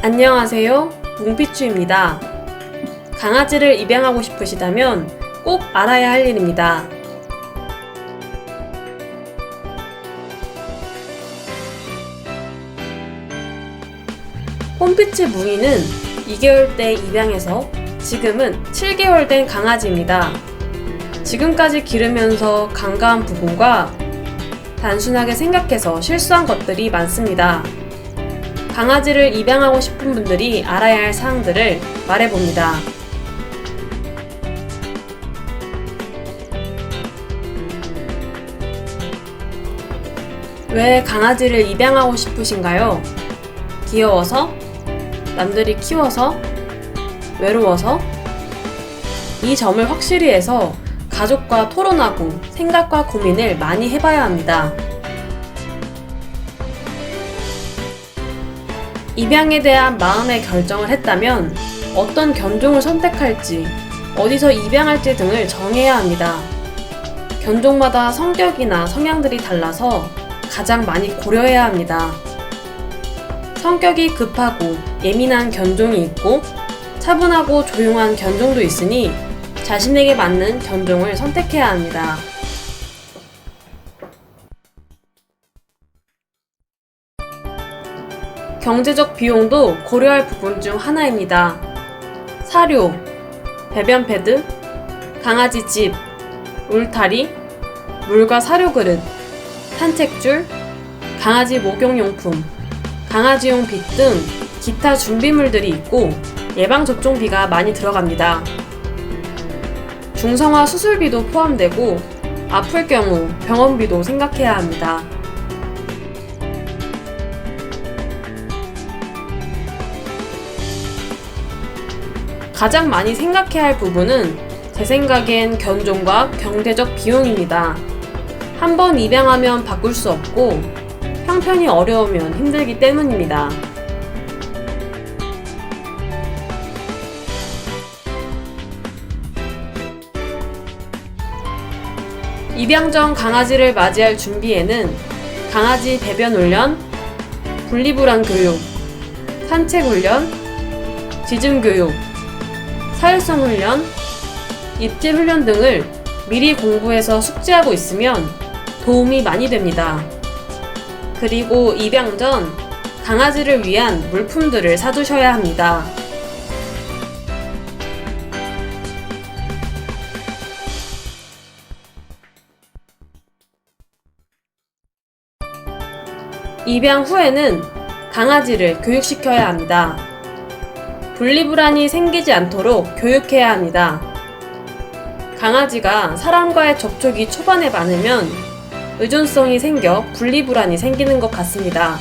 안녕하세요. 뭉피추입니다. 강아지를 입양하고 싶으시다면 꼭 알아야 할 일입니다. 홈피츠 뭉이는 2개월 때 입양해서 지금은 7개월 된 강아지입니다. 지금까지 기르면서 간과한 부분과 단순하게 생각해서 실수한 것들이 많습니다. 강아지를 입양하고 싶은 분들이 알아야 할 사항들을 말해봅니다. 왜 강아지를 입양하고 싶으신가요? 귀여워서? 남들이 키워서? 외로워서? 이 점을 확실히 해서 가족과 토론하고 생각과 고민을 많이 해봐야 합니다. 입양에 대한 마음의 결정을 했다면 어떤 견종을 선택할지, 어디서 입양할지 등을 정해야 합니다. 견종마다 성격이나 성향들이 달라서 가장 많이 고려해야 합니다. 성격이 급하고 예민한 견종이 있고 차분하고 조용한 견종도 있으니 자신에게 맞는 견종을 선택해야 합니다. 경제적 비용도 고려할 부분 중 하나입니다. 사료, 배변 패드, 강아지 집, 울타리, 물과 사료 그릇, 산책줄, 강아지 목욕용품, 강아지용 빗 등 기타 준비물들이 있고 예방접종비가 많이 들어갑니다. 중성화 수술비도 포함되고 아플 경우 병원비도 생각해야 합니다. 가장 많이 생각해야 할 부분은 제 생각엔 견종과 경제적 비용입니다. 한번 입양하면 바꿀 수 없고 형편이 어려우면 힘들기 때문입니다. 입양 전 강아지를 맞이할 준비에는 강아지 배변 훈련, 분리불안 교육, 산책 훈련, 짖음 교육, 사회성 훈련, 입질 훈련 등을 미리 공부해서 숙지하고 있으면 도움이 많이 됩니다. 그리고 입양 전 강아지를 위한 물품들을 사두셔야 합니다. 입양 후에는 강아지를 교육시켜야 합니다. 분리불안이 생기지 않도록 교육해야 합니다. 강아지가 사람과의 접촉이 초반에 많으면 의존성이 생겨 분리불안이 생기는 것 같습니다.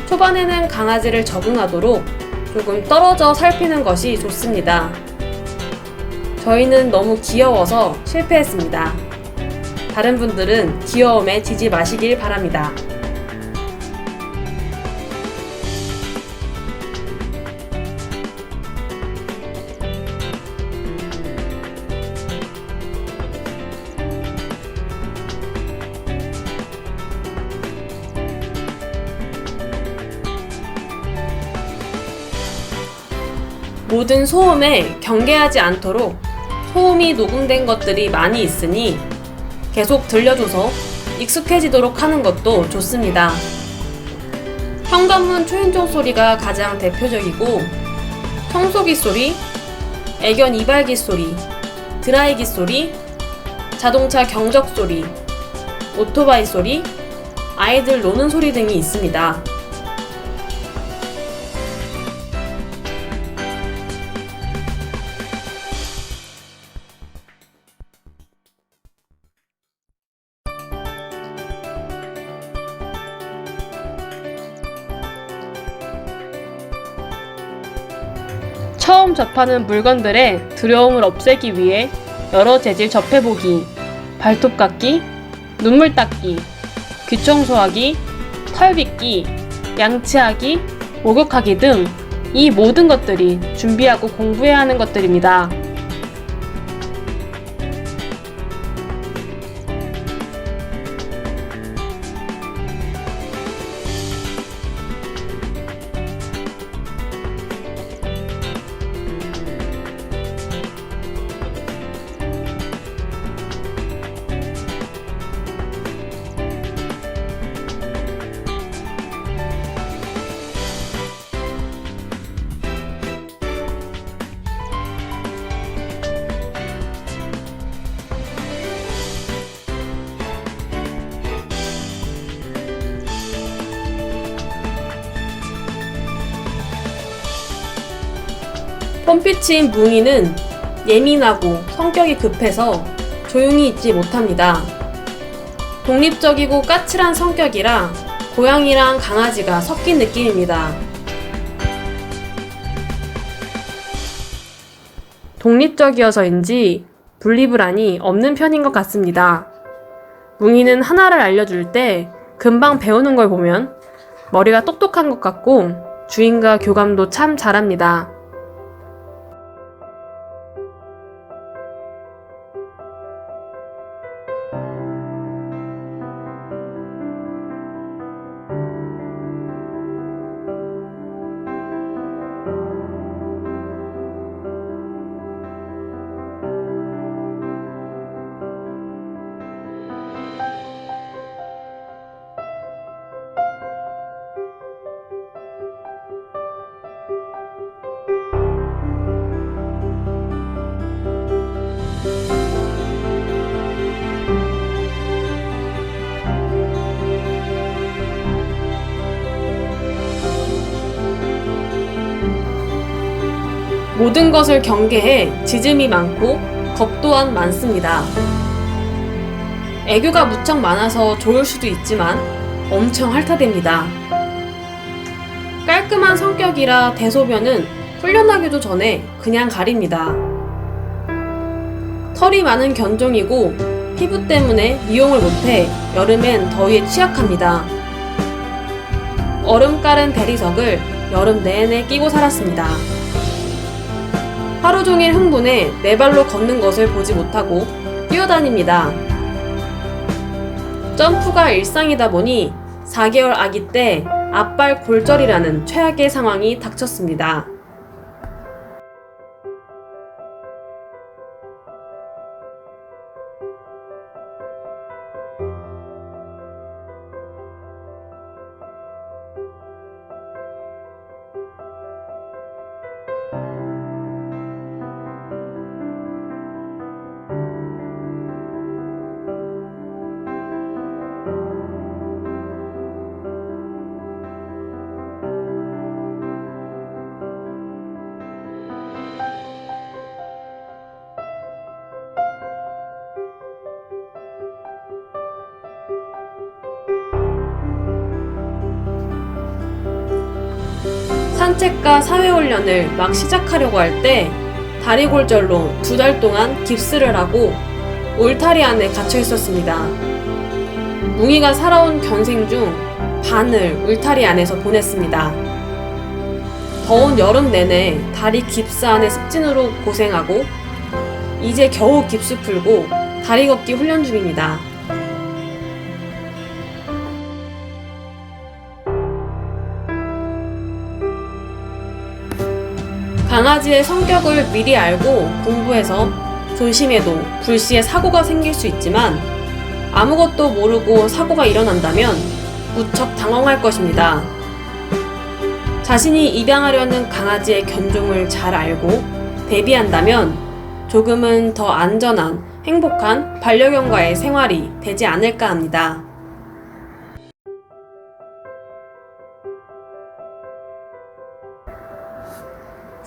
초반에는 강아지를 적응하도록 조금 떨어져 살피는 것이 좋습니다. 저희는 너무 귀여워서 실패했습니다. 다른 분들은 귀여움에 지지 마시길 바랍니다. 모든 소음에 경계하지 않도록 소음이 녹음된 것들이 많이 있으니 계속 들려줘서 익숙해지도록 하는 것도 좋습니다. 현관문 초인종 소리가 가장 대표적이고 청소기 소리, 애견 이발기 소리, 드라이기 소리, 자동차 경적 소리, 오토바이 소리, 아이들 노는 소리 등이 있습니다. 처음 접하는 물건들의 두려움을 없애기 위해 여러 재질 접해보기, 발톱 깎기, 눈물 닦기, 귀 청소하기, 털 빗기, 양치하기, 목욕하기 등 이 모든 것들이 준비하고 공부해야 하는 것들입니다. 폼피치인 뭉이는 예민하고 성격이 급해서 조용히 있지 못합니다. 독립적이고 까칠한 성격이라 고양이랑 강아지가 섞인 느낌입니다. 독립적이어서인지 분리불안이 없는 편인 것 같습니다. 뭉이는 하나를 알려줄 때 금방 배우는 걸 보면 머리가 똑똑한 것 같고 주인과 교감도 참 잘합니다. 모든 것을 경계해 짖음이 많고 겁 또한 많습니다. 애교가 무척 많아서 좋을 수도 있지만 엄청 핥아댑니다. 깔끔한 성격이라 대소변은 훈련하기도 전에 그냥 가립니다. 털이 많은 견종이고 피부 때문에 미용을 못해 여름엔 더위에 취약합니다. 얼음 깔은 대리석을 여름 내내 끼고 살았습니다. 하루 종일 흥분해 네 발로 걷는 것을 보지 못하고 뛰어다닙니다. 점프가 일상이다 보니 4개월 아기 때 앞발 골절이라는 최악의 상황이 닥쳤습니다. 산책과 사회훈련을 막 시작하려고 할 때 다리 골절로 2달 동안 깁스를 하고 울타리 안에 갇혀 있었습니다. 뭉이가 살아온 견생 중 반을 울타리 안에서 보냈습니다. 더운 여름 내내 다리 깁스 안에 습진으로 고생하고 이제 겨우 깁스 풀고 다리 걷기 훈련 중입니다. 강아지의 성격을 미리 알고 공부해서 조심해도 불시에 사고가 생길 수 있지만 아무것도 모르고 사고가 일어난다면 무척 당황할 것입니다. 자신이 입양하려는 강아지의 견종을 잘 알고 대비한다면 조금은 더 안전한 행복한 반려견과의 생활이 되지 않을까 합니다.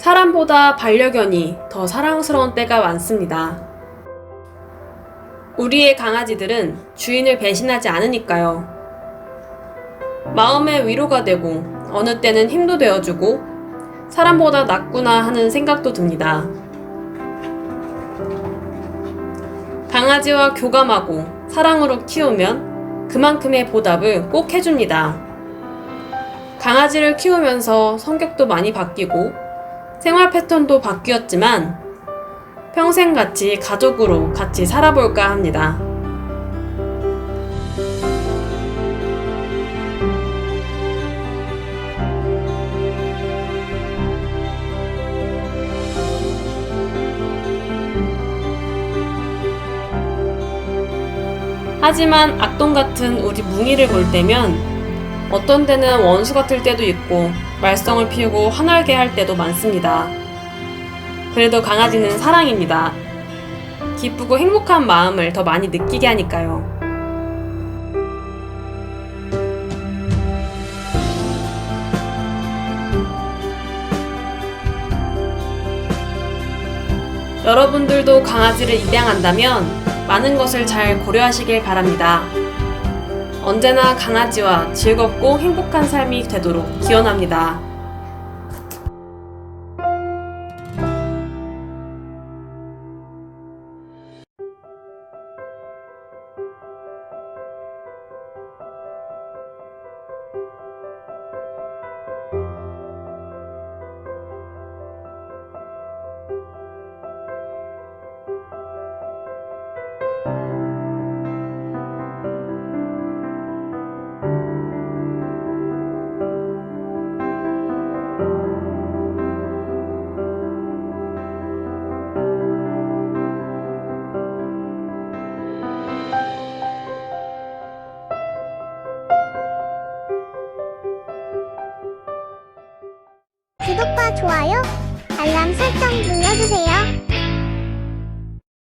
사람보다 반려견이 더 사랑스러운 때가 많습니다. 우리의 강아지들은 주인을 배신하지 않으니까요. 마음의 위로가 되고 어느 때는 힘도 되어주고 사람보다 낫구나 하는 생각도 듭니다. 강아지와 교감하고 사랑으로 키우면 그만큼의 보답을 꼭 해줍니다. 강아지를 키우면서 성격도 많이 바뀌고 생활 패턴도 바뀌었지만 평생 같이 가족으로 같이 살아볼까 합니다. 하지만 악동 같은 우리 뭉이를 볼 때면 어떤 때는 원수 같을 때도 있고 말썽을 피우고 화나게 할 때도 많습니다. 그래도 강아지는 사랑입니다. 기쁘고 행복한 마음을 더 많이 느끼게 하니까요. 여러분들도 강아지를 입양한다면 많은 것을 잘 고려하시길 바랍니다. 언제나 강아지와 즐겁고 행복한 삶이 되도록 기원합니다. 구독과 좋아요, 알람 설정 눌러주세요.